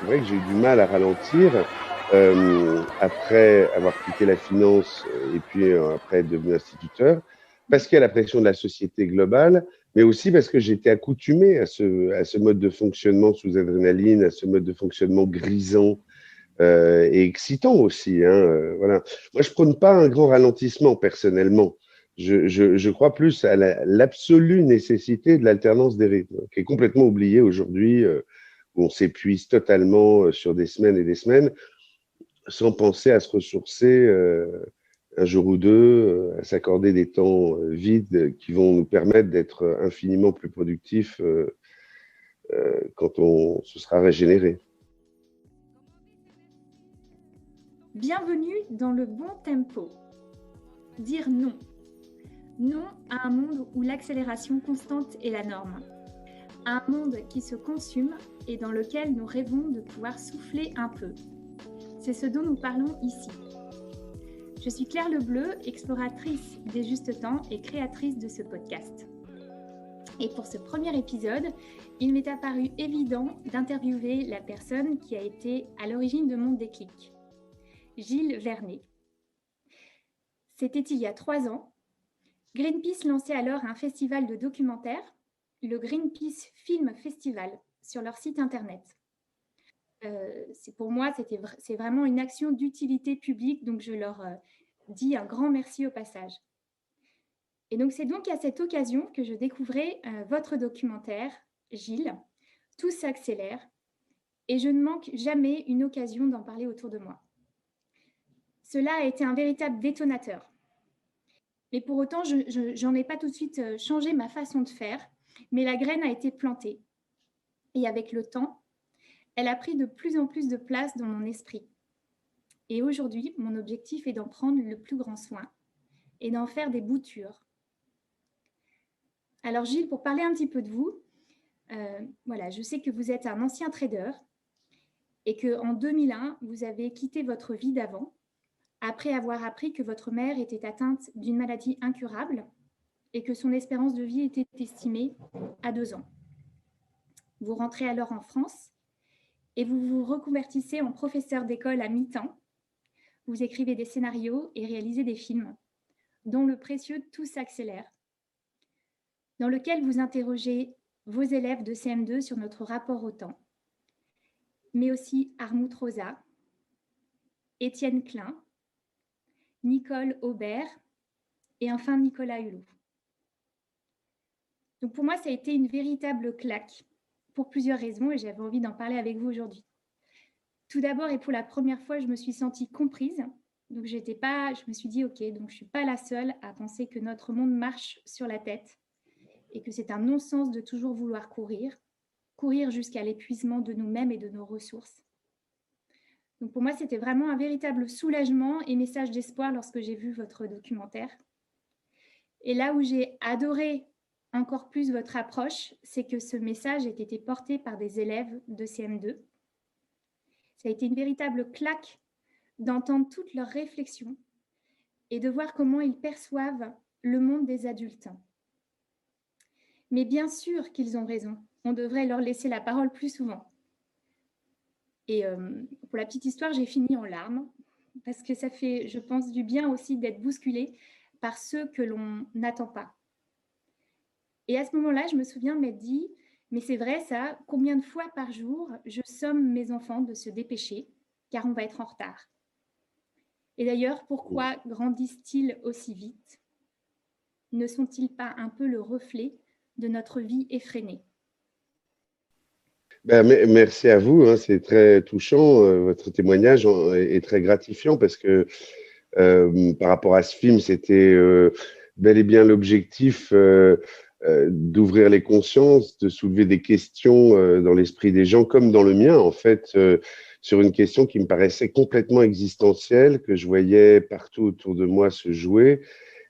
c'est vrai que j'ai eu du mal à ralentir après avoir quitté la finance et puis après être devenu instituteur, parce qu'il y a la pression de la société globale, mais aussi parce que j'étais accoutumé à ce mode de fonctionnement sous adrénaline, à ce mode de fonctionnement grisant et excitant aussi. Voilà. Moi, je prône pas un grand ralentissement personnellement. Je crois plus à l'absolue nécessité de l'alternance des rythmes, qui est complètement oubliée aujourd'hui, où on s'épuise totalement sur des semaines et des semaines, sans penser à se ressourcer un jour ou deux, à s'accorder des temps vides qui vont nous permettre d'être infiniment plus productifs quand on se sera régénéré. Bienvenue dans le bon tempo. Dire non. Non à un monde où l'accélération constante est la norme. Un monde qui se consume et dans lequel nous rêvons de pouvoir souffler un peu. C'est ce dont nous parlons ici. Je suis Claire Lebleu, exploratrice des justes temps et créatrice de ce podcast. Et pour ce premier épisode, il m'est apparu évident d'interviewer la personne qui a été à l'origine de mon déclic, Gilles Vernet. C'était il y a 3 ans. Greenpeace lançait alors un festival de documentaires, le Greenpeace Film Festival, sur leur site internet. Pour moi, c'est vraiment une action d'utilité publique, donc je leur dis un grand merci au passage. Et donc, c'est donc à cette occasion que je découvrais votre documentaire, Gilles, Tout s'accélère, et je ne manque jamais une occasion d'en parler autour de moi. Cela a été un véritable détonateur. Mais pour autant, je n'en ai pas tout de suite changé ma façon de faire, mais la graine a été plantée. Et avec le temps, elle a pris de plus en plus de place dans mon esprit. Et aujourd'hui, mon objectif est d'en prendre le plus grand soin et d'en faire des boutures. Alors Gilles, pour parler un petit peu de vous, voilà, je sais que vous êtes un ancien trader et qu'en 2001, vous avez quitté votre vie d'avant après avoir appris que votre mère était atteinte d'une maladie incurable et que son espérance de vie était estimée à 2 ans. Vous rentrez alors en France et vous vous reconvertissez en professeur d'école à mi-temps. Vous écrivez des scénarios et réalisez des films, dont le précieux Tout s'accélère, dans lequel vous interrogez vos élèves de CM2 sur notre rapport au temps, mais aussi Armut Rosa, Étienne Klein, Nicole Aubert et enfin Nicolas Hulot. Donc pour moi, ça a été une véritable claque pour plusieurs raisons et j'avais envie d'en parler avec vous aujourd'hui. Tout d'abord et pour la première fois, je me suis sentie comprise. Donc je me suis dit, ok, donc je ne suis pas la seule à penser que notre monde marche sur la tête et que c'est un non-sens de toujours vouloir courir jusqu'à l'épuisement de nous-mêmes et de nos ressources. Donc pour moi, c'était vraiment un véritable soulagement et message d'espoir lorsque j'ai vu votre documentaire. Et là où j'ai adoré encore plus votre approche, c'est que ce message ait été porté par des élèves de CM2. Ça a été une véritable claque d'entendre toutes leurs réflexions et de voir comment ils perçoivent le monde des adultes. Mais bien sûr qu'ils ont raison, on devrait leur laisser la parole plus souvent. Et pour la petite histoire, j'ai fini en larmes, parce que ça fait, je pense, du bien aussi d'être bousculé par ceux que l'on n'attend pas. Et à ce moment-là, je me souviens m'être dit, mais c'est vrai ça, combien de fois par jour je somme mes enfants de se dépêcher, car on va être en retard. Et d'ailleurs, pourquoi grandissent-ils aussi vite? Ne sont-ils pas un peu le reflet de notre vie effrénée? Merci à vous, hein, c'est très touchant. Votre témoignage est très gratifiant parce que par rapport à ce film, c'était bel et bien l'objectif d'ouvrir les consciences, de soulever des questions dans l'esprit des gens, comme dans le mien, en fait, sur une question qui me paraissait complètement existentielle, que je voyais partout autour de moi se jouer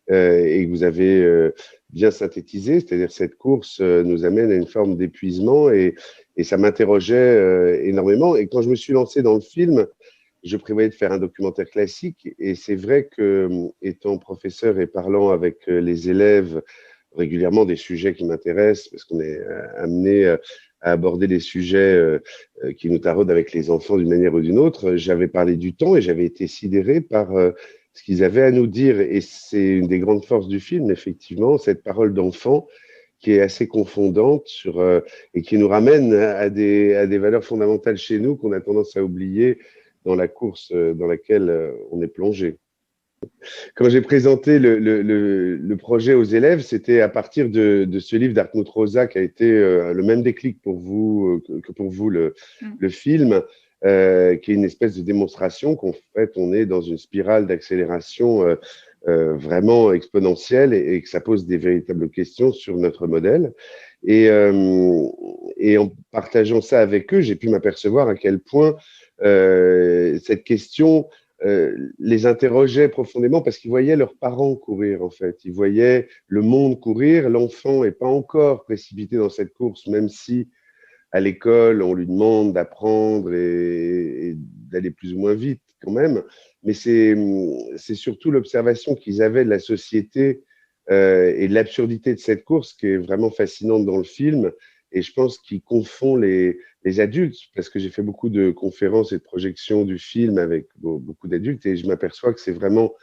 et que vous avez bien synthétisé, c'est-à-dire cette course nous amène à une forme d'épuisement et ça m'interrogeait énormément. Et quand je me suis lancé dans le film, je prévoyais de faire un documentaire classique et c'est vrai que, étant professeur et parlant avec les élèves régulièrement des sujets qui m'intéressent, parce qu'on est amené à aborder les sujets qui nous taraudent avec les enfants d'une manière ou d'une autre. J'avais parlé du temps et j'avais été sidéré par ce qu'ils avaient à nous dire. Et c'est une des grandes forces du film, effectivement, cette parole d'enfant qui est assez confondante et qui nous ramène à des valeurs fondamentales chez nous qu'on a tendance à oublier dans la course dans laquelle on est plongé. Quand j'ai présenté le projet aux élèves, c'était à partir de ce livre d'Hartmut Rosa qui a été le même déclic pour vous que pour vous le film, qui est une espèce de démonstration qu'en fait on est dans une spirale d'accélération vraiment exponentielle et que ça pose des véritables questions sur notre modèle. Et en partageant ça avec eux, j'ai pu m'apercevoir à quel point cette question les interrogeait profondément parce qu'ils voyaient leurs parents courir, en fait. Ils voyaient le monde courir. L'enfant n'est pas encore précipité dans cette course, même si à l'école, on lui demande d'apprendre et d'aller plus ou moins vite quand même. Mais c'est surtout l'observation qu'ils avaient de la société et de l'absurdité de cette course qui est vraiment fascinante dans le film. Et je pense qu'il confond les adultes, parce que j'ai fait beaucoup de conférences et de projections du film avec beaucoup d'adultes, et je m'aperçois que c'est vraiment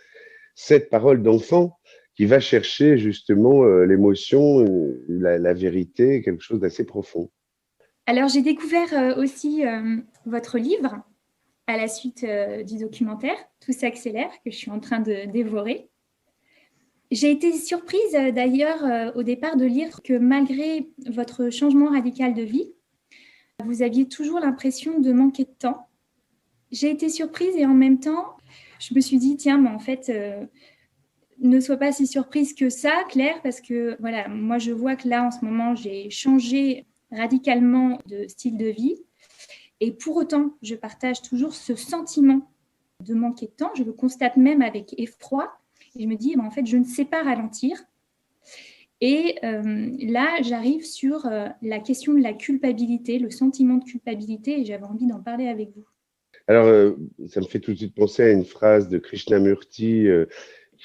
cette parole d'enfant qui va chercher justement l'émotion, la vérité, quelque chose d'assez profond. Alors, j'ai découvert aussi votre livre à la suite du documentaire « Tout s'accélère » que je suis en train de dévorer. J'ai été surprise d'ailleurs au départ de lire que malgré votre changement radical de vie, vous aviez toujours l'impression de manquer de temps. J'ai été surprise et en même temps, je me suis dit, tiens, mais en fait, ne sois pas si surprise que ça, Claire, parce que voilà, moi je vois que là en ce moment, j'ai changé radicalement de style de vie. Et pour autant, je partage toujours ce sentiment de manquer de temps. Je le constate même avec effroi. Et je me dis, en fait, je ne sais pas ralentir. Et là, j'arrive sur la question de la culpabilité, le sentiment de culpabilité, et j'avais envie d'en parler avec vous. Alors, ça me fait tout de suite penser à une phrase de Krishnamurti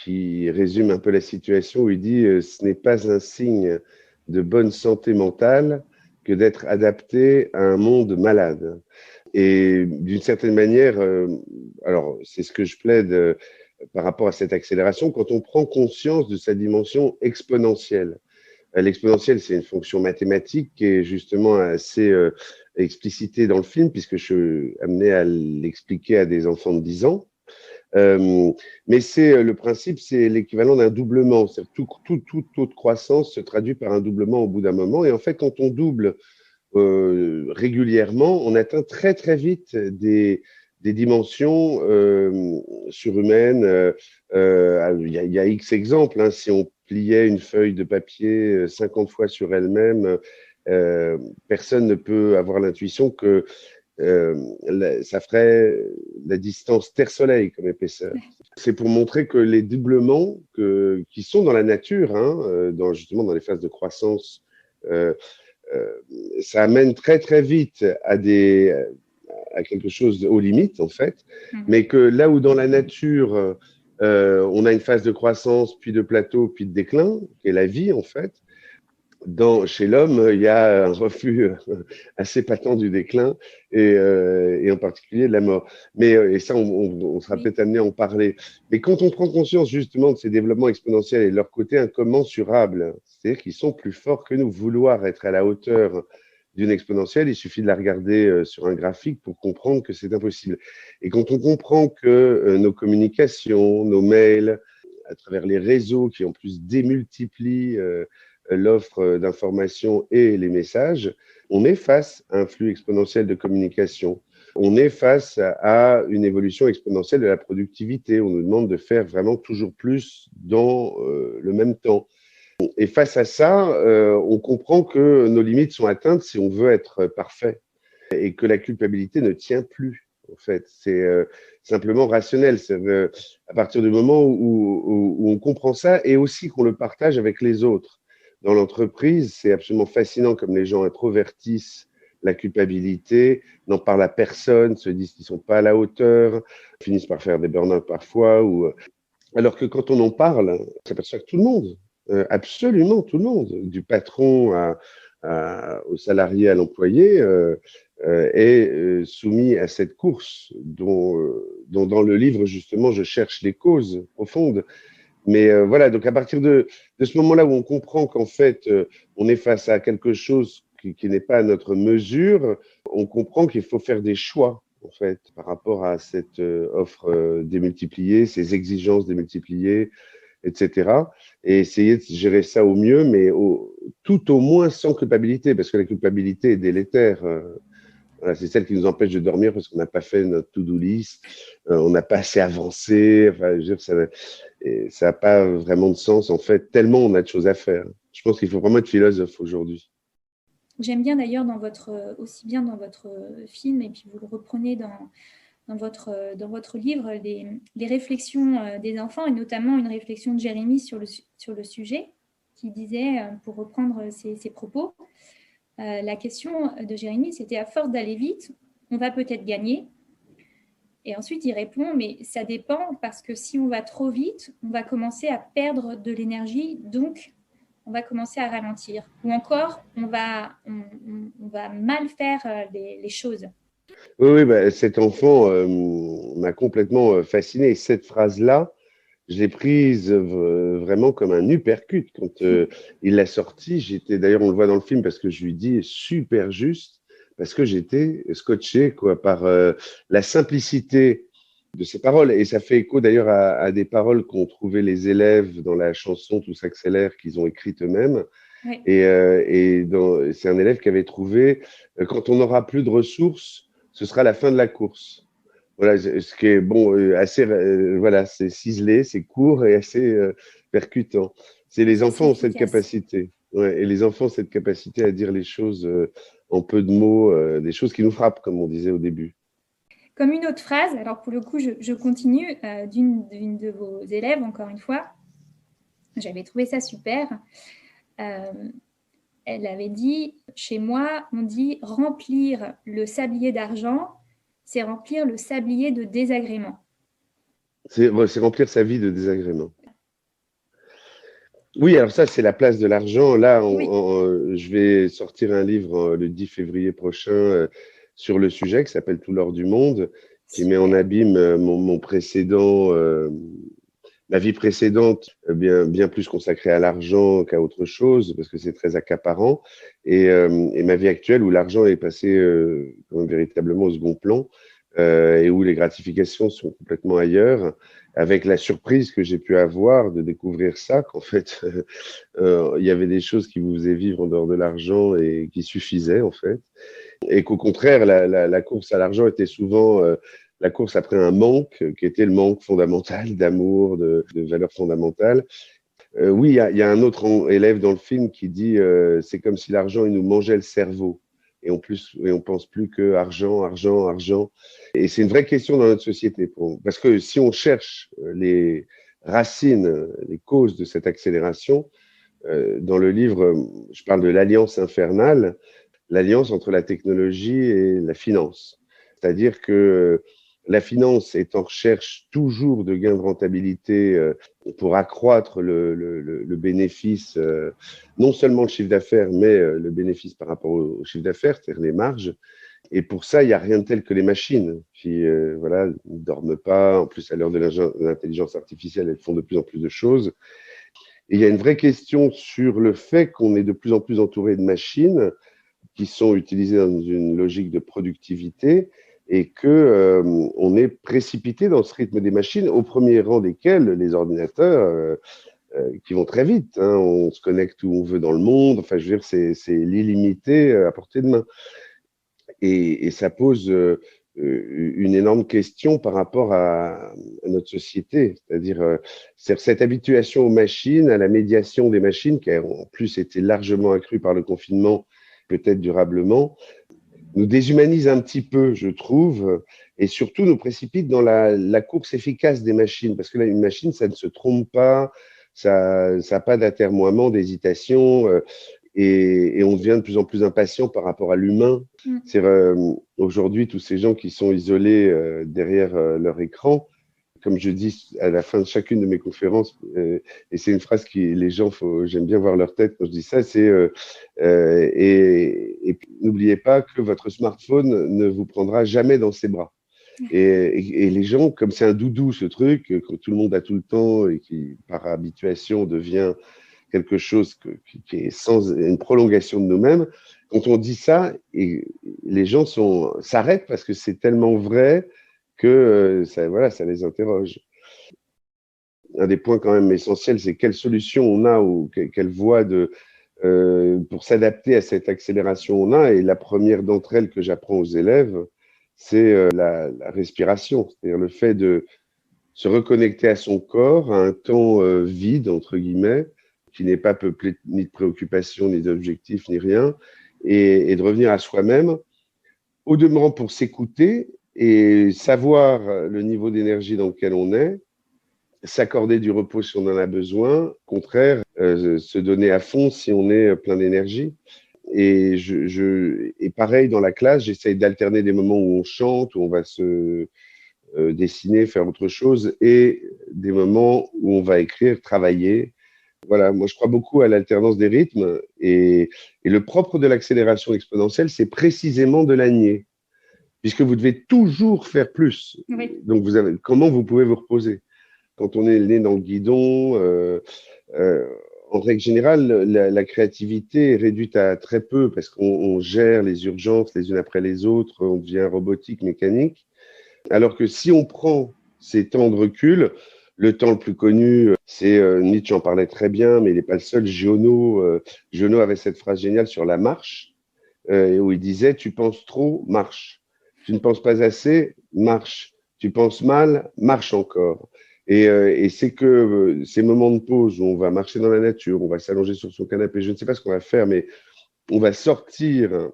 qui résume un peu la situation, où il dit « Ce n'est pas un signe de bonne santé mentale que d'être adapté à un monde malade ». Et d'une certaine manière, alors c'est ce que je plaide par rapport à cette accélération, quand on prend conscience de sa dimension exponentielle. L'exponentielle, c'est une fonction mathématique qui est justement assez explicitée dans le film, puisque je suis amené à l'expliquer à des enfants de 10 ans. Mais le principe, c'est l'équivalent d'un doublement. Tout taux de croissance se traduit par un doublement au bout d'un moment. Et en fait, quand on double régulièrement, on atteint très très vite des dimensions surhumaines. Il y a X exemples. Hein. Si on pliait une feuille de papier 50 fois sur elle-même, personne ne peut avoir l'intuition que ça ferait la distance Terre-Soleil comme épaisseur. C'est pour montrer que les doublements qui sont dans la nature, hein, justement dans les phases de croissance, ça amène très très vite à quelque chose aux limites en fait, mais que là où dans la nature on a une phase de croissance, puis de plateau, puis de déclin, qui est la vie en fait, chez l'homme, il y a un reflux assez patent du déclin et en particulier de la mort. Et ça, on sera peut-être amené à en parler. Mais quand on prend conscience justement de ces développements exponentiels et de leur côté incommensurable, c'est-à-dire qu'ils sont plus forts que nous, vouloir être à la hauteur d'une exponentielle, il suffit de la regarder sur un graphique pour comprendre que c'est impossible. Et quand on comprend que nos communications, nos mails, à travers les réseaux qui en plus démultiplient l'offre d'informations et les messages, on est face à un flux exponentiel de communication. On est face à une évolution exponentielle de la productivité. On nous demande de faire vraiment toujours plus dans le même temps. Et face à ça, on comprend que nos limites sont atteintes si on veut être parfait et que la culpabilité ne tient plus. En fait, c'est simplement rationnel. À partir du moment où on comprend ça et aussi qu'on le partage avec les autres. Dans l'entreprise, c'est absolument fascinant comme les gens introvertissent la culpabilité, n'en parlent à personne, se disent qu'ils ne sont pas à la hauteur, finissent par faire des burn-out parfois. Alors que quand on en parle, on s'aperçoit que tout le monde, absolument tout le monde, du patron aux salariés, à l'employé, est soumis à cette course dont dans le livre, justement, je cherche les causes profondes. Mais voilà, donc à partir de ce moment-là où on comprend qu'en fait, on est face à quelque chose qui n'est pas à notre mesure, on comprend qu'il faut faire des choix, en fait, par rapport à cette offre démultipliée, ces exigences démultipliées, etc. Et essayer de gérer ça au mieux, mais tout au moins sans culpabilité, parce que la culpabilité est délétère. Voilà, c'est celle qui nous empêche de dormir parce qu'on n'a pas fait notre to-do list, on n'a pas assez avancé. Enfin, je veux dire, ça n'a pas vraiment de sens, en fait, tellement on a de choses à faire. Je pense qu'il faut vraiment être philosophe aujourd'hui. J'aime bien d'ailleurs aussi bien dans votre film, et puis vous le reprenez dans votre livre, les réflexions des enfants, et notamment une réflexion de Jérémie sur le sujet, qui disait, pour reprendre ses propos, la question de Jérémie, c'était: à force d'aller vite, on va peut-être gagner. Et ensuite, il répond: mais ça dépend, parce que si on va trop vite, on va commencer à perdre de l'énergie, donc on va commencer à ralentir. Ou encore, on va mal faire les choses. Oui, oui, bah, cet enfant m'a complètement fasciné. Cette phrase-là, je l'ai prise vraiment comme un uppercut. Quand il l'a sortie, d'ailleurs, on le voit dans le film parce que je lui dis super juste, parce que j'étais scotché quoi, par la simplicité de ses paroles. Et ça fait écho d'ailleurs à des paroles qu'ont trouvées les élèves dans la chanson Tout s'accélère qu'ils ont écrite eux-mêmes. Oui. Et c'est un élève qui avait trouvé quand on n'aura plus de ressources, ce sera la fin de la course. Voilà, ce qui est bon, assez, voilà, c'est ciselé, c'est court et assez percutant. C'est les enfants ont cette capacité. Ouais, et les enfants ont cette capacité à dire les choses en peu de mots, des choses qui nous frappent, comme on disait au début. Comme une autre phrase, alors pour le coup, je continue, d'une de vos élèves, encore une fois. J'avais trouvé ça super. Elle avait dit: chez moi, on dit remplir le sablier d'argent, c'est remplir le sablier de désagréments. C'est remplir sa vie de désagréments. Oui, alors ça, c'est la place de l'argent. Là, Oui. Je vais sortir un livre le 10 février prochain sur le sujet qui s'appelle Tout l'or du monde, qui met en abîme mon précédent, ma vie précédente, bien plus consacrée à l'argent qu'à autre chose, parce que c'est très accaparant, et ma vie actuelle où l'argent est passé véritablement au second plan, et où les gratifications sont complètement ailleurs, avec la surprise que j'ai pu avoir de découvrir ça, qu'en fait, il y avait des choses qui vous faisaient vivre en dehors de l'argent et qui suffisaient, en fait. Et qu'au contraire, la course à l'argent était souvent la course après un manque, qui était le manque fondamental d'amour, de valeurs fondamentales. Oui, il y a un autre élève dans le film qui dit c'est comme si l'argent, il nous mangeait le cerveau. Et on pense plus que argent, argent, argent. Et c'est une vraie question dans notre société. Parce que si on cherche les racines, les causes de cette accélération, dans le livre, je parle de l'alliance infernale, l'alliance entre la technologie et la finance. C'est-à-dire que la finance est en recherche toujours de gains de rentabilité pour accroître le bénéfice, non seulement le chiffre d'affaires, mais le bénéfice par rapport au chiffre d'affaires, c'est-à-dire les marges. Et pour ça, il n'y a rien de tel que les machines qui voilà, ne dorment pas. En plus, à l'heure de l'intelligence artificielle, elles font de plus en plus de choses. Et il y a une vraie question sur le fait qu'on est de plus en plus entouré de machines qui sont utilisées dans une logique de productivité et que on est précipité dans ce rythme des machines, au premier rang desquels les ordinateurs qui vont très vite. Hein, on se connecte où on veut dans le monde. Enfin, je veux dire, c'est l'illimité à portée de main. Et ça pose une énorme question par rapport à notre société, c'est-à-dire cette habituation aux machines, à la médiation des machines, qui a en plus été largement accrue par le confinement, peut-être durablement, nous déshumanise un petit peu, je trouve, et surtout nous précipite dans la course efficace des machines, parce que là, une machine, ça ne se trompe pas, ça n'a pas d'atermoiement, d'hésitation, et on devient de plus en plus impatient par rapport à l'humain. C'est aujourd'hui tous ces gens qui sont isolés derrière leur écran, comme je dis à la fin de chacune de mes conférences, et c'est une phrase qui les gens, j'aime bien voir leur tête quand je dis ça, c'est et n'oubliez pas que votre smartphone ne vous prendra jamais dans ses bras. Et les gens, comme c'est un doudou ce truc, que tout le monde a tout le temps et qui par habituation devient quelque chose qui est sans une prolongation de nous-mêmes, quand on dit ça, et les gens s'arrêtent parce que c'est tellement vrai que ça, voilà, ça les interroge. Un des points quand même essentiels, c'est quelle solution on a ou quelle voie pour s'adapter à cette accélération on a. Et la première d'entre elles que j'apprends aux élèves, c'est la respiration, c'est-à-dire le fait de se reconnecter à son corps, à un temps vide, entre guillemets, qui n'est pas peuplé ni de préoccupations, ni d'objectifs, ni rien, et de revenir à soi-même, au demeurant pour s'écouter et savoir le niveau d'énergie dans lequel on est, s'accorder du repos si on en a besoin, au contraire, se donner à fond si on est plein d'énergie. Et pareil, dans la classe, j'essaye d'alterner des moments où on chante, où on va se dessiner, faire autre chose, et des moments où on va écrire, travailler. Voilà, moi je crois beaucoup à l'alternance des rythmes, et le propre de l'accélération exponentielle, c'est précisément de la nier, puisque vous devez toujours faire plus. Oui. Donc comment vous pouvez vous reposer? Quand on est né dans le guidon, en règle générale, la créativité est réduite à très peu parce qu'on gère les urgences les unes après les autres, on devient robotique, mécanique. Alors que si on prend ces temps de recul, le temps le plus connu, c'est Nietzsche en parlait très bien, mais il n'est pas le seul. Giono avait cette phrase géniale sur la marche, où il disait « Tu penses trop, marche. Tu ne penses pas assez, marche. Tu penses mal, marche encore. » Et c'est que ces moments de pause où on va marcher dans la nature, on va s'allonger sur son canapé, je ne sais pas ce qu'on va faire, mais on va sortir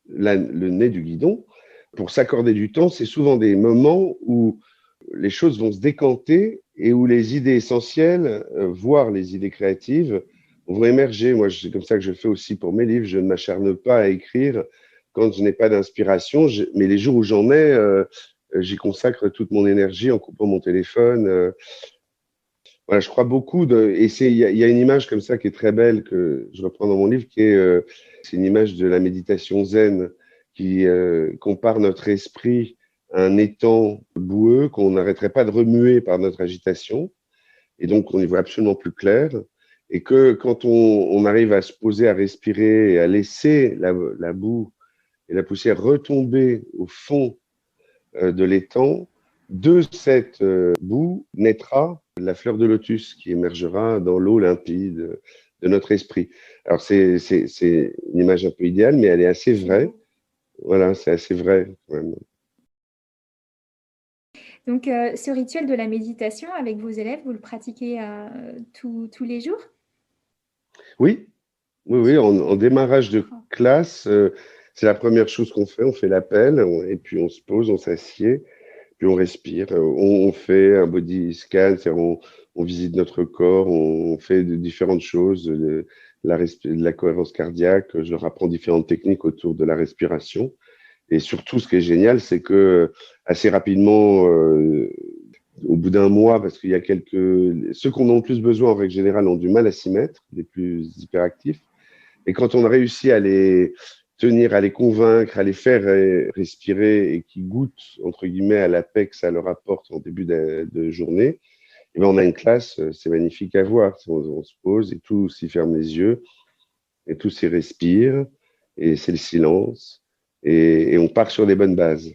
le nez du guidon pour s'accorder du temps. C'est souvent des moments où les choses vont se décanter et où les idées essentielles, voire les idées créatives, vont émerger. Moi, c'est comme ça que je fais aussi pour mes livres. Je ne m'acharne pas à écrire quand je n'ai pas d'inspiration, mais les jours où j'en ai, j'y consacre toute mon énergie en coupant mon téléphone. Voilà, je crois beaucoup et il y a une image comme ça qui est très belle que je reprends dans mon livre, c'est une image de la méditation zen qui compare notre esprit à un étang boueux qu'on n'arrêterait pas de remuer par notre agitation, et donc on y voit absolument plus clair, et que quand on arrive à se poser, à respirer et à laisser la boue et la poussière retomber au fond de l'étang, de cette boue naîtra la fleur de lotus qui émergera dans l'eau limpide de notre esprit. Alors c'est une image un peu idéale, mais elle est assez vraie. Voilà, c'est assez vrai quand même. Donc, ce rituel de la méditation avec vos élèves, vous le pratiquez tous les jours? Oui, oui, en démarrage de classe, c'est la première chose qu'on fait. On fait l'appel et puis on se pose, on s'assied, puis on respire. On fait un body scan, c'est-à-dire on visite notre corps, on fait de différentes choses, de la cohérence cardiaque. Je leur apprends différentes techniques autour de la respiration. Et surtout, ce qui est génial, c'est que assez rapidement, au bout d'un mois, parce qu'il y a ceux qu'on a le plus besoin en règle générale ont du mal à s'y mettre, les plus hyperactifs. Et quand on a réussi à les tenir, à les convaincre, à les faire respirer et qui goûtent, entre guillemets, à la paix que ça leur apporte en début de journée, et ben on a une classe, c'est magnifique à voir. On se pose et tous s'y ferment les yeux et tous s'y respirent et c'est le silence et on part sur des bonnes bases.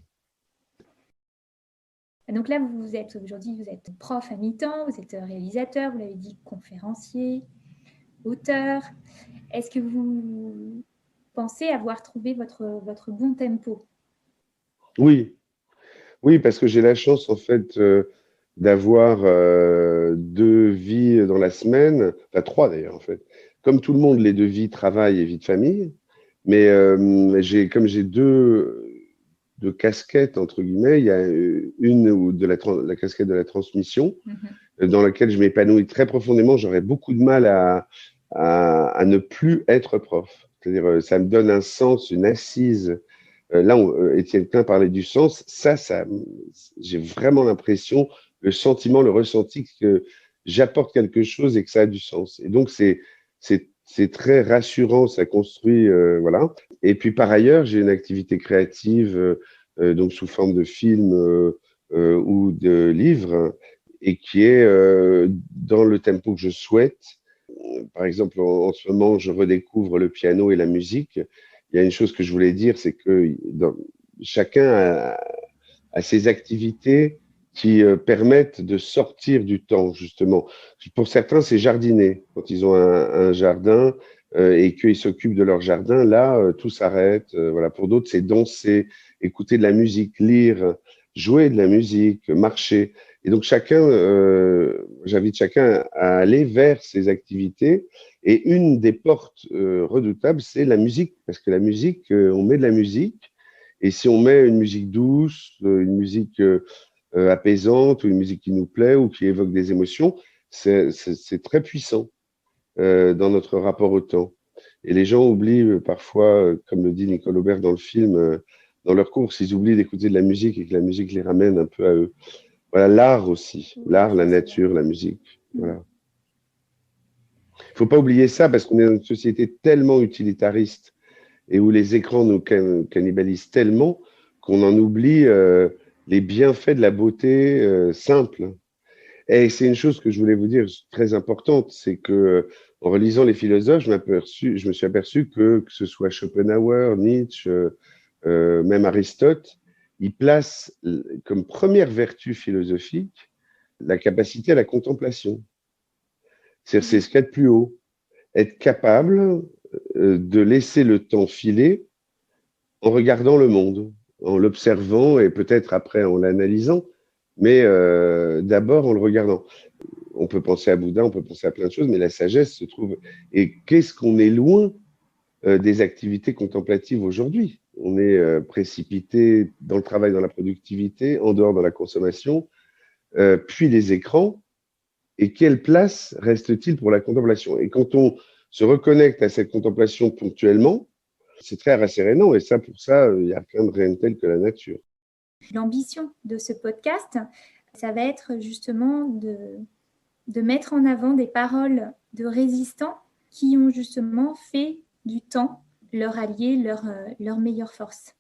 Donc là, aujourd'hui, vous êtes prof à mi-temps, vous êtes réalisateur, vous l'avez dit, conférencier, auteur. Est-ce que vous pensez avoir trouvé votre bon tempo? Oui, parce que j'ai la chance en fait d'avoir 2 vies dans la semaine, enfin 3 d'ailleurs en fait. Comme tout le monde, les 2 vies, travail et vie de famille, mais comme j'ai deux casquettes entre guillemets, il y a une ou la casquette de la transmission dans laquelle je m'épanouis très profondément. J'aurais beaucoup de mal à ne plus être prof. C'est-à-dire, ça me donne un sens, une assise. Là, Étienne Klein parlait du sens. Ça, j'ai vraiment l'impression le sentiment, le ressenti que j'apporte quelque chose et que ça a du sens. Et donc, c'est très rassurant, ça construit, voilà. Et puis, par ailleurs, j'ai une activité créative, donc sous forme de film ou de livre, et qui est dans le tempo que je souhaite. Par exemple, en ce moment, je redécouvre le piano et la musique. Il y a une chose que je voulais dire, c'est que chacun a ses activités qui permettent de sortir du temps, justement. Pour certains, c'est jardiner. Quand ils ont un jardin et qu'ils s'occupent de leur jardin, là, tout s'arrête. Voilà. Pour d'autres, c'est danser, écouter de la musique, lire, jouer de la musique, marcher. Et donc, j'invite chacun à aller vers ses activités. Et une des portes redoutables, c'est la musique. Parce que la musique, on met de la musique. Et si on met une musique douce, une musique apaisante, ou une musique qui nous plaît, ou qui évoque des émotions, c'est très puissant dans notre rapport au temps. Et les gens oublient parfois, comme le dit Nicole Aubert dans le film, dans leur course, ils oublient d'écouter de la musique et que la musique les ramène un peu à eux. Voilà, l'art aussi, l'art, la nature, la musique. Voilà. Il ne faut pas oublier ça parce qu'on est dans une société tellement utilitariste et où les écrans nous cannibalisent tellement qu'on en oublie les bienfaits de la beauté simple. Et c'est une chose que je voulais vous dire très importante, c'est que en relisant les philosophes, je me suis aperçu que ce soit Schopenhauer, Nietzsche, même Aristote, ils placent comme première vertu philosophique la capacité à la contemplation. C'est ce qu'il y a de plus haut. Être capable de laisser le temps filer en regardant le monde, en l'observant et peut-être après en l'analysant, mais d'abord en le regardant. On peut penser à Bouddha, on peut penser à plein de choses, mais la sagesse se trouve. Et qu'est-ce qu'on est loin des activités contemplatives aujourd'hui? On est précipité dans le travail, dans la productivité, en dehors de la consommation, puis les écrans. Et quelle place reste-t-il pour la contemplation? Et quand on se reconnecte à cette contemplation ponctuellement, c'est très rassérénant. Et ça, pour ça, il n'y a rien de rien de tel que la nature. L'ambition de ce podcast, ça va être justement de mettre en avant des paroles de résistants qui ont justement fait du temps leur allié, leur meilleure force.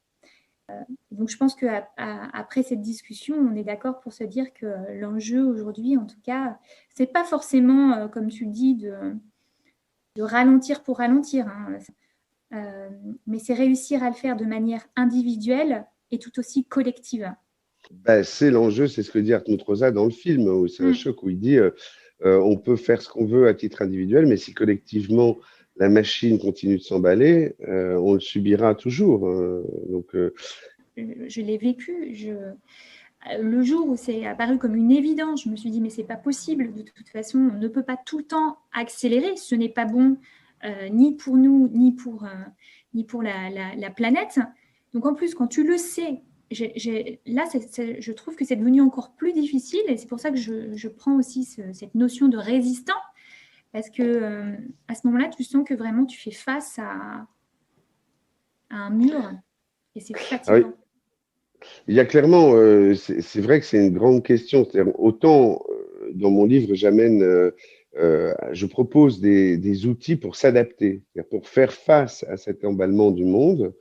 Donc je pense qu'après cette discussion, on est d'accord pour se dire que l'enjeu aujourd'hui, en tout cas, c'est pas forcément, comme tu le dis, de ralentir pour ralentir, hein, mais c'est réussir à le faire de manière individuelle et tout aussi collective. Ben, c'est l'enjeu, c'est ce que dit Hartmut Rosa dans le film, où c'est un choc où il dit on peut faire ce qu'on veut à titre individuel, mais si collectivement la machine continue de s'emballer, on le subira toujours. Donc, je l'ai vécu. Le jour où c'est apparu comme une évidence, je me suis dit mais c'est pas possible. De toute façon, on ne peut pas tout le temps accélérer. Ce n'est pas bon ni pour nous ni pour la planète. Donc en plus, quand tu le sais, là, je trouve que c'est devenu encore plus difficile et c'est pour ça que je prends aussi cette notion de résistant parce que à ce moment-là, tu sens que vraiment tu fais face à un mur et c'est fatigant. oui. Il y a clairement, c'est vrai que c'est une grande question. Autant dans mon livre, je propose des outils pour s'adapter, pour faire face à cet emballement du monde.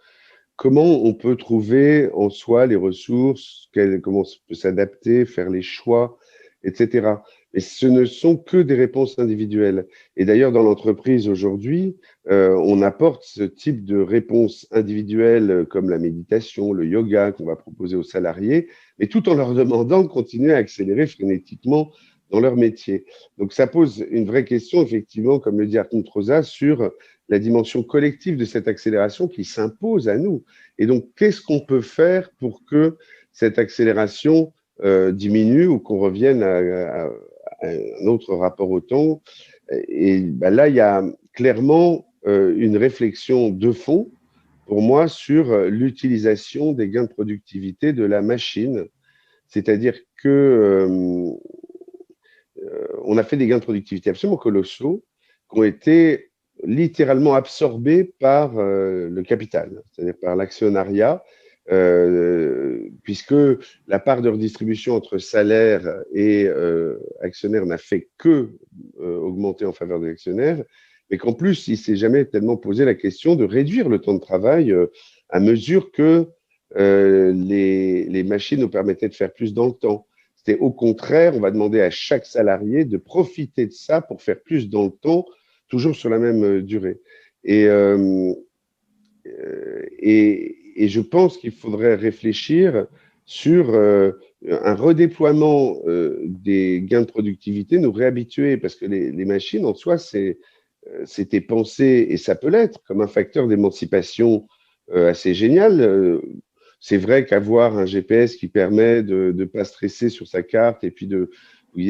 Comment on peut trouver en soi les ressources, comment on peut s'adapter, faire les choix, etc. Mais ce ne sont que des réponses individuelles. Et d'ailleurs, dans l'entreprise aujourd'hui, on apporte ce type de réponses individuelles comme la méditation, le yoga qu'on va proposer aux salariés, mais tout en leur demandant de continuer à accélérer frénétiquement dans leur métier. Donc ça pose une vraie question, effectivement, comme le dit Hartmut Rosa, sur la dimension collective de cette accélération qui s'impose à nous. Et donc, qu'est-ce qu'on peut faire pour que cette accélération diminue ou qu'on revienne à un autre rapport au temps? Et ben là, il y a clairement une réflexion de fond pour moi sur l'utilisation des gains de productivité de la machine. C'est-à-dire que on a fait des gains de productivité absolument colossaux qui ont été littéralement absorbés par le capital, c'est-à-dire par l'actionnariat, puisque la part de redistribution entre salaires et actionnaires n'a fait que augmenter en faveur des actionnaires, mais qu'en plus, il ne s'est jamais tellement posé la question de réduire le temps de travail à mesure que les machines nous permettaient de faire plus dans le temps. C'était au contraire, on va demander à chaque salarié de profiter de ça pour faire plus dans le temps, toujours sur la même durée. Et je pense qu'il faudrait réfléchir sur un redéploiement des gains de productivité, nous réhabituer, parce que les machines en soi, c'était pensé, et ça peut l'être, comme un facteur d'émancipation assez génial. C'est vrai qu'avoir un GPS qui permet de ne pas stresser sur sa carte, et puis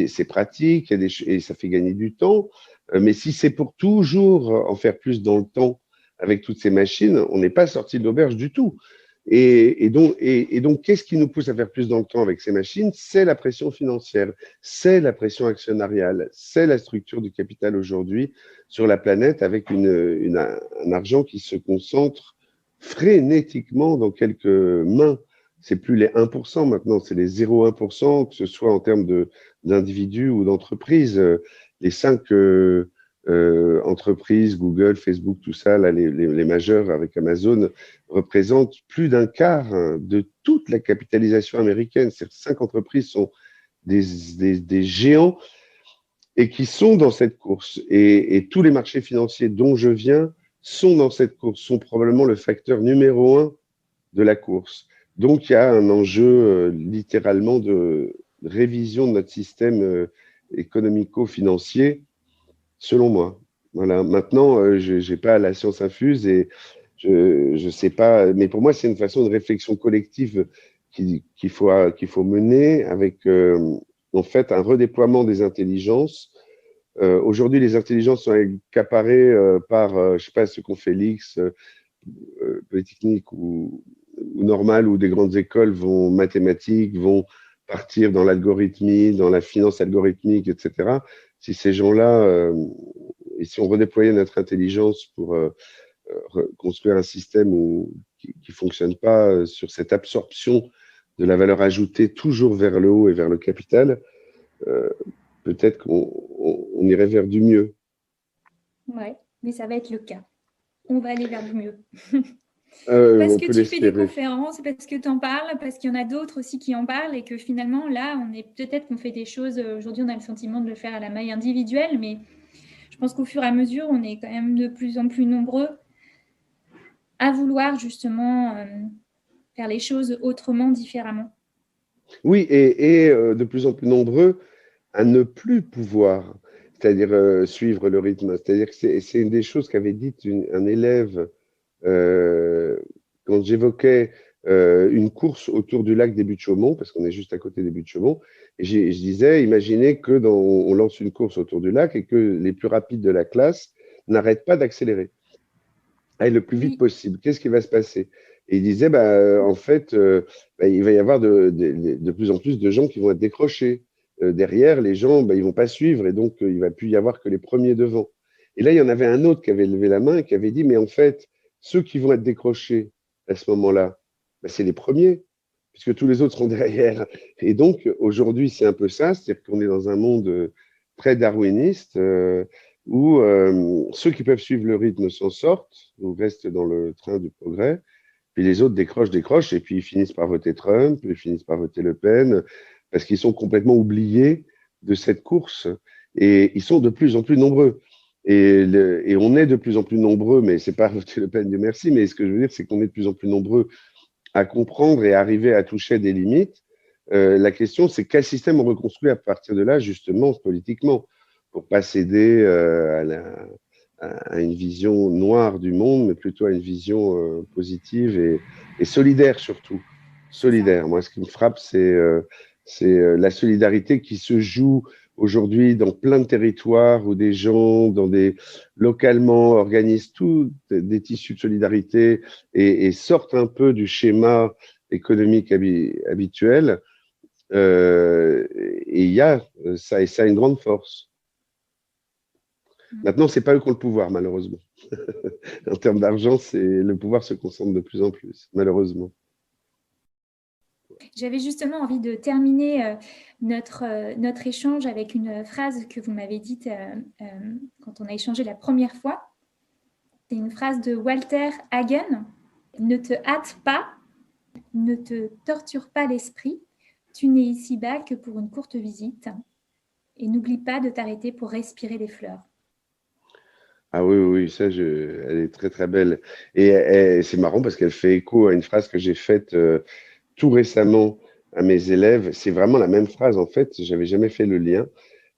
c'est pratique, et ça fait gagner du temps, mais si c'est pour toujours en faire plus dans le temps, avec toutes ces machines, on n'est pas sorti de l'auberge du tout. Et donc, qu'est-ce qui nous pousse à faire plus dans le temps avec ces machines? C'est la pression financière, c'est la pression actionnariale, c'est la structure du capital aujourd'hui sur la planète avec un argent qui se concentre frénétiquement dans quelques mains. C'est plus les 1% maintenant, c'est les 0,1%, que ce soit en termes d'individus ou d'entreprises. Les 5 entreprises, Google, Facebook, tout ça, là, les majeurs avec Amazon, représentent plus d'un quart de toute la capitalisation américaine. Ces 5 entreprises sont des géants et qui sont dans cette course. Et tous les marchés financiers dont je viens sont dans cette course, sont probablement le facteur numéro 1 de la course. Donc, il y a un enjeu littéralement de révision de notre système économico-financier, selon moi. Voilà. Maintenant, je n'ai pas la science infuse et je ne sais pas, mais pour moi, c'est une façon de réflexion collective qu'il faut mener avec, en fait, un redéploiement des intelligences. Aujourd'hui, les intelligences sont accaparées par, je ne sais pas, ce qu'on fait l'X, Polytechnique ou normal, où des grandes écoles vont mathématiques, vont partir dans l'algorithmie, dans la finance algorithmique, etc. Si ces gens-là, et si on redéployait notre intelligence pour construire un système qui ne fonctionne pas sur cette absorption de la valeur ajoutée toujours vers le haut et vers le capital, peut-être qu'on irait vers du mieux. Ouais, mais ça va être le cas. On va aller vers du mieux. Parce que tu fais des conférences, parce que tu en parles, parce qu'il y en a d'autres aussi qui en parlent et que finalement, là, peut-être qu'on fait des choses, aujourd'hui, on a le sentiment de le faire à la maille individuelle, mais je pense qu'au fur et à mesure, on est quand même de plus en plus nombreux à vouloir justement faire les choses autrement, différemment. Oui, et de plus en plus nombreux à ne plus pouvoir, c'est-à-dire suivre le rythme. C'est-à-dire que c'est une des choses qu'avait dit un élève quand j'évoquais une course autour du lac des Buttes-Chaumont, parce qu'on est juste à côté des Buttes-Chaumont, et je disais, imaginez que on lance une course autour du lac et que les plus rapides de la classe n'arrêtent pas d'accélérer, aillent le plus vite possible. Qu'est-ce qui va se passer? Et il disait, en fait, il va y avoir de plus en plus de gens qui vont être décrochés. Derrière, les gens, ils ne vont pas suivre et donc il ne va plus y avoir que les premiers devant. Et là, il y en avait un autre qui avait levé la main et qui avait dit, mais en fait, ceux qui vont être décrochés à ce moment-là, c'est les premiers, puisque tous les autres seront derrière. Et donc, aujourd'hui, c'est un peu ça, c'est-à-dire qu'on est dans un monde très darwiniste, où ceux qui peuvent suivre le rythme s'en sortent, ou restent dans le train du progrès, puis les autres décrochent, et puis ils finissent par voter Trump, ils finissent par voter Le Pen, parce qu'ils sont complètement oubliés de cette course, et ils sont de plus en plus nombreux. Et on est de plus en plus nombreux, mais c'est pas voter Le Pen, Dieu merci, mais ce que je veux dire, c'est qu'on est de plus en plus nombreux à comprendre et à arriver à toucher des limites. La question, c'est quel système on reconstruit à partir de là, justement, politiquement, pour pas céder à une vision noire du monde, mais plutôt à une vision positive et solidaire surtout. Solidaire. Moi, ce qui me frappe, c'est la solidarité qui se joue aujourd'hui dans plein de territoires où des gens, localement, organisent tous des tissus de solidarité et sortent un peu du schéma économique habituel. Et il y a ça, et ça a une grande force. Maintenant, c'est pas eux qui ont le pouvoir, malheureusement. En termes d'argent, le pouvoir se concentre de plus en plus, malheureusement. J'avais justement envie de terminer notre échange avec une phrase que vous m'avez dite quand on a échangé la première fois. C'est une phrase de Walter Hagen. Ne te hâte pas, ne te torture pas l'esprit. Tu n'es ici-bas que pour une courte visite. Et n'oublie pas de t'arrêter pour respirer les fleurs. Ah oui, oui, oui, ça, elle est très, très belle. Et c'est marrant parce qu'elle fait écho à une phrase que j'ai faite tout récemment à mes élèves. C'est vraiment la même phrase, en fait. J'avais jamais fait le lien.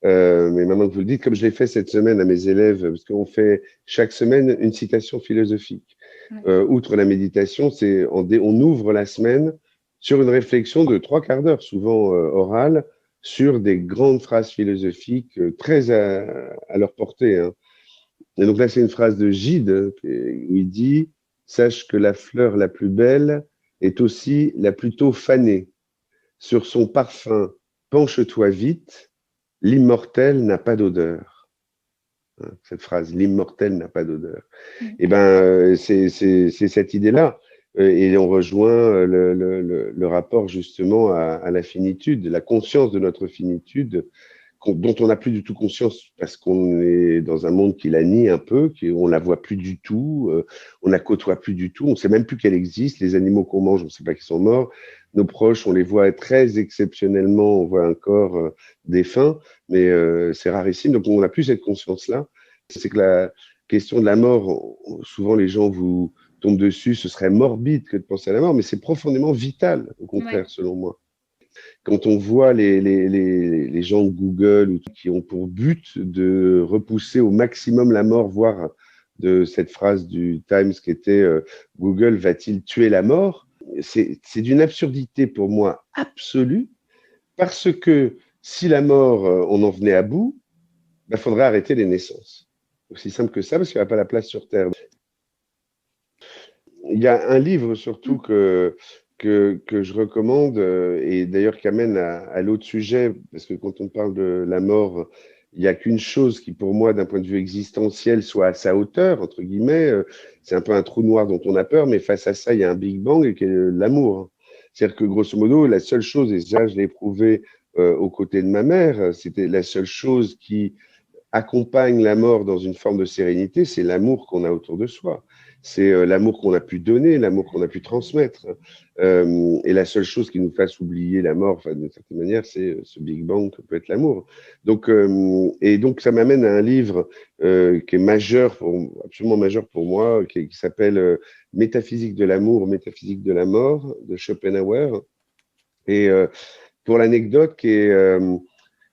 Mais maintenant que vous le dites, comme je l'ai fait cette semaine à mes élèves, parce qu'on fait chaque semaine une citation philosophique. Ouais. Outre la méditation, on ouvre la semaine sur une réflexion de 3/4 d'heure, souvent orale, sur des grandes phrases philosophiques très à leur portée, hein. Et donc là, c'est une phrase de Gide où il dit: Sache que la fleur la plus belle est aussi la plus tôt fanée. Sur son parfum, penche-toi vite, l'immortel n'a pas d'odeur. Hein, cette phrase, l'immortel n'a pas d'odeur. Et ben, c'est cette idée-là. Et on rejoint le rapport justement à la finitude, la conscience de notre finitude dont on n'a plus du tout conscience parce qu'on est dans un monde qui la nie un peu, on la voit plus du tout, on la côtoie plus du tout, on sait même plus qu'elle existe. Les animaux qu'on mange, on ne sait pas qu'ils sont morts. Nos proches, on les voit très exceptionnellement, on voit un corps défunt, mais c'est rarissime. Donc on n'a plus cette conscience-là. C'est que la question de la mort, souvent les gens vous tombent dessus, ce serait morbide que de penser à la mort, mais c'est profondément vital, au contraire, selon moi. Quand on voit les gens de Google qui ont pour but de repousser au maximum la mort, voire de cette phrase du Times qui était Google va-t-il tuer la mort? C'est d'une absurdité pour moi absolue, parce que si la mort, on en venait à bout, il faudrait arrêter les naissances. Aussi simple que ça, parce qu'il n'y a pas la place sur Terre. Il y a un livre surtout que je recommande, et d'ailleurs qui amène à l'autre sujet, parce que quand on parle de la mort, il n'y a qu'une chose qui, pour moi, d'un point de vue existentiel, soit à sa hauteur, entre guillemets. C'est un peu un trou noir dont on a peur, mais face à ça, il y a un Big Bang et qui est l'amour. C'est-à-dire que, grosso modo, la seule chose, et ça, je l'ai prouvé aux côtés de ma mère, c'était la seule chose qui accompagne la mort dans une forme de sérénité, c'est l'amour qu'on a autour de soi. C'est l'amour qu'on a pu donner, l'amour qu'on a pu transmettre. Et la seule chose qui nous fasse oublier la mort, d'une certaine manière, c'est ce Big Bang que peut être l'amour. Donc, et donc, ça m'amène à un livre qui est majeur, absolument majeur pour moi, qui s'appelle Métaphysique de l'amour, métaphysique de la mort, de Schopenhauer. Et pour l'anecdote, qui est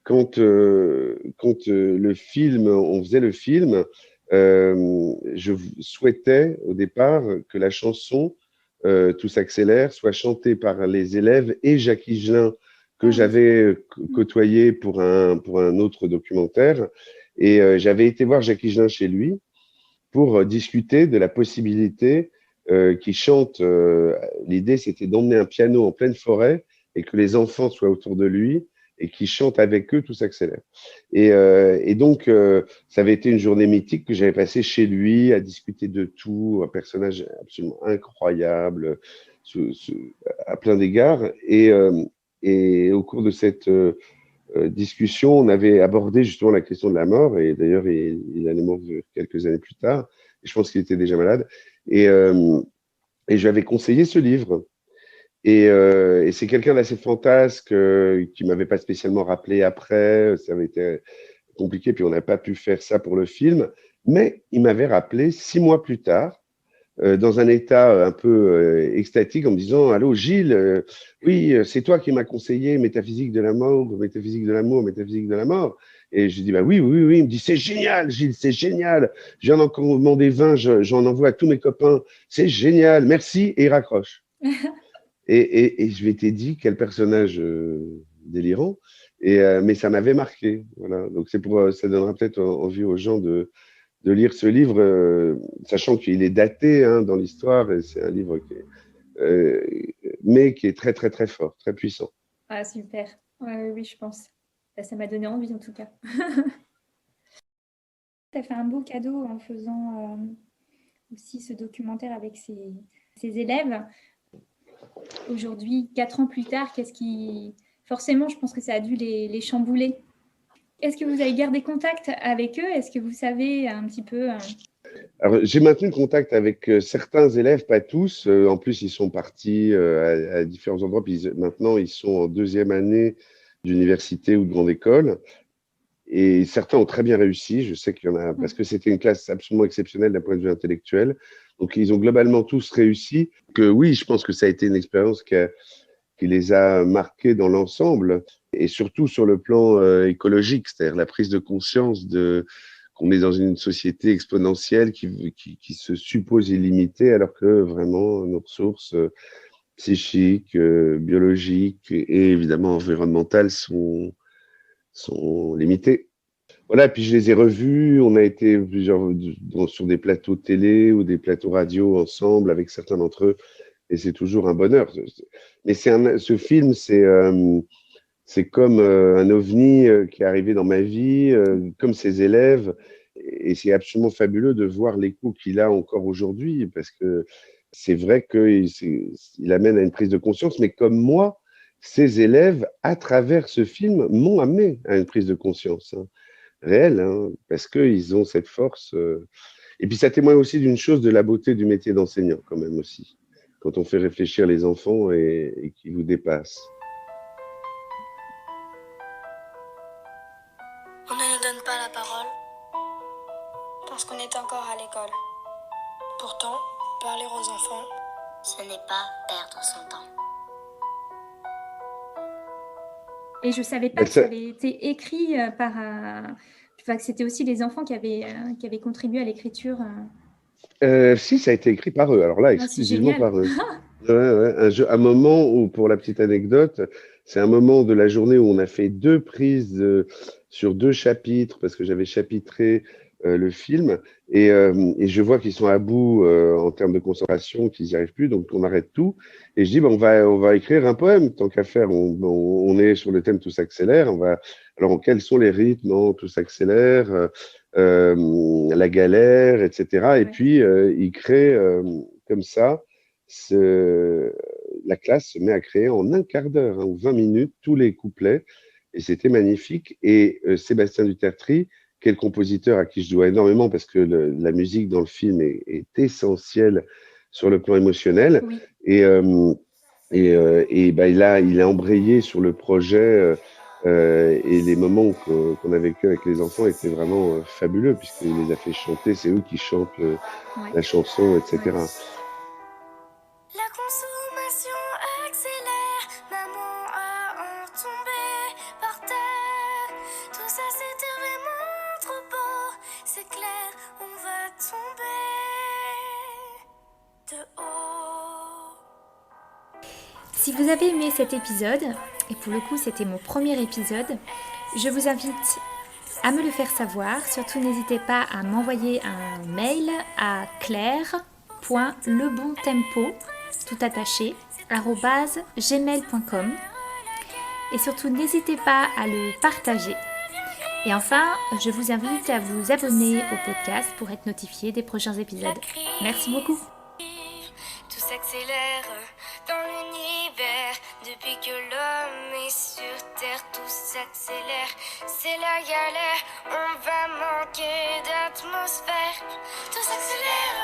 quand le film, on faisait le film, je souhaitais au départ que la chanson Tout s'accélère soit chantée par les élèves et Jacques Higelin, que j'avais côtoyé pour un autre documentaire. Et j'avais été voir Jacques Higelin chez lui pour discuter de la possibilité qu'il chante. L'idée, c'était d'emmener un piano en pleine forêt et que les enfants soient autour de lui et qui chante avec eux, tout s'accélère. Et donc, ça avait été une journée mythique que j'avais passée chez lui à discuter de tout, un personnage absolument incroyable à plein d'égards. Et au cours de cette discussion, on avait abordé justement la question de la mort, et d'ailleurs, il allait mourir quelques années plus tard, et je pense qu'il était déjà malade. Et je lui avais conseillé ce livre. Et c'est quelqu'un d'assez fantasque qui m'avait pas spécialement rappelé après. Ça avait été compliqué, puis on n'a pas pu faire ça pour le film. Mais il m'avait rappelé 6 mois plus tard, dans un état un peu extatique, en me disant: Allô, Gilles, oui, c'est toi qui m'as conseillé métaphysique de la mort, métaphysique de l'amour, métaphysique de la mort. Et je dis: Bah oui, oui, oui. Il me dit: C'est génial, Gilles, c'est génial. J'en ai commandé 20, j'en envoie à tous mes copains. C'est génial, merci. Et il raccroche. Et je m'étais dit, quel personnage délirant. Mais ça m'avait marqué. Voilà. Donc ça donnera peut-être envie aux gens de lire ce livre, sachant qu'il est daté dans l'histoire, et c'est un livre mais qui est très, très, très fort, très puissant. Ah, super. Ouais, oui, je pense. Ça m'a donné envie, en tout cas. Tu as fait un beau cadeau en faisant aussi ce documentaire avec ses élèves. aujourd'hui, 4 ans plus tard, forcément, je pense que ça a dû les chambouler. Est-ce que vous avez gardé contact avec eux? Est-ce que vous savez un petit peu Alors, j'ai maintenu le contact avec certains élèves, pas tous. En plus, ils sont partis à différents endroits. Puis maintenant, ils sont en 2e année d'université ou de grande école. Et certains ont très bien réussi. Je sais qu'il y en a, parce que c'était une classe absolument exceptionnelle d'un point de vue intellectuel. Donc, ils ont globalement tous réussi. Que oui, je pense que ça a été une expérience qui les a marqués dans l'ensemble. Et surtout sur le plan écologique, c'est-à-dire la prise de conscience qu'on est dans une société exponentielle qui se suppose illimitée, alors que vraiment nos ressources psychiques, biologiques et évidemment environnementales sont limitées. Voilà, puis je les ai revus, on a été sur des plateaux télé ou des plateaux radio ensemble avec certains d'entre eux, et c'est toujours un bonheur. Mais ce film, c'est comme un ovni qui est arrivé dans ma vie, comme ses élèves, et c'est absolument fabuleux de voir l'écho qu'il a encore aujourd'hui, parce que c'est vrai qu'il amène à une prise de conscience, mais comme moi, ces élèves, à travers ce film, m'ont amené à une prise de conscience réelle, parce qu'ils ont cette force. Et puis ça témoigne aussi d'une chose, de la beauté du métier d'enseignant, quand même aussi, quand on fait réfléchir les enfants et qu'ils vous dépassent. On ne nous donne pas la parole parce qu'on est encore à l'école. Pourtant, parler aux enfants, ce n'est pas perdre son temps. Et je ne savais pas que ça avait été écrit que c'était aussi les enfants qui avaient contribué à l'écriture. Si, ça a été écrit par eux. Alors là, exclusivement par eux. Ouais. Un moment où, pour la petite anecdote, c'est un moment de la journée où on a fait 2 prises sur 2 chapitres, parce que j'avais chapitré le film, et je vois qu'ils sont à bout en termes de concentration, qu'ils n'y arrivent plus, donc on arrête tout. Et je dis, on va écrire un poème, tant qu'à faire. On est sur le thème Tout s'accélère. Alors, quels sont les rythmes? Non, Tout s'accélère, la galère, etc. Et puis, il crée comme ça. La classe se met à créer en un quart d'heure ou 20 minutes tous les couplets, et c'était magnifique. Et Sébastien Dutertri, qui est le compositeur à qui je dois énormément, parce que la musique dans le film est essentielle sur le plan émotionnel, Oui. Et il a embrayé sur le projet, et les moments qu'on a vécu avec les enfants étaient vraiment fabuleux, puisqu'il les a fait chanter, c'est eux qui chantent la chanson, etc. Ouais. La consommation accélère, maman a en tombé par terre. Tout ça c'était vraiment trop beau, c'est clair, on va tomber de haut. Si vous avez aimé cet épisode, et pour le coup c'était mon premier épisode, je vous invite à me le faire savoir. Surtout n'hésitez pas à m'envoyer un mail à claire.lebontempo tout attaché @gmail.com, et surtout n'hésitez pas à le partager. Et enfin, je vous invite à vous abonner au podcast pour être notifié des prochains épisodes. Merci beaucoup. Tout s'accélère dans l'univers depuis que l'homme est sur terre. Tout s'accélère, c'est la galère, on va manquer d'atmosphère. Tout s'accélère.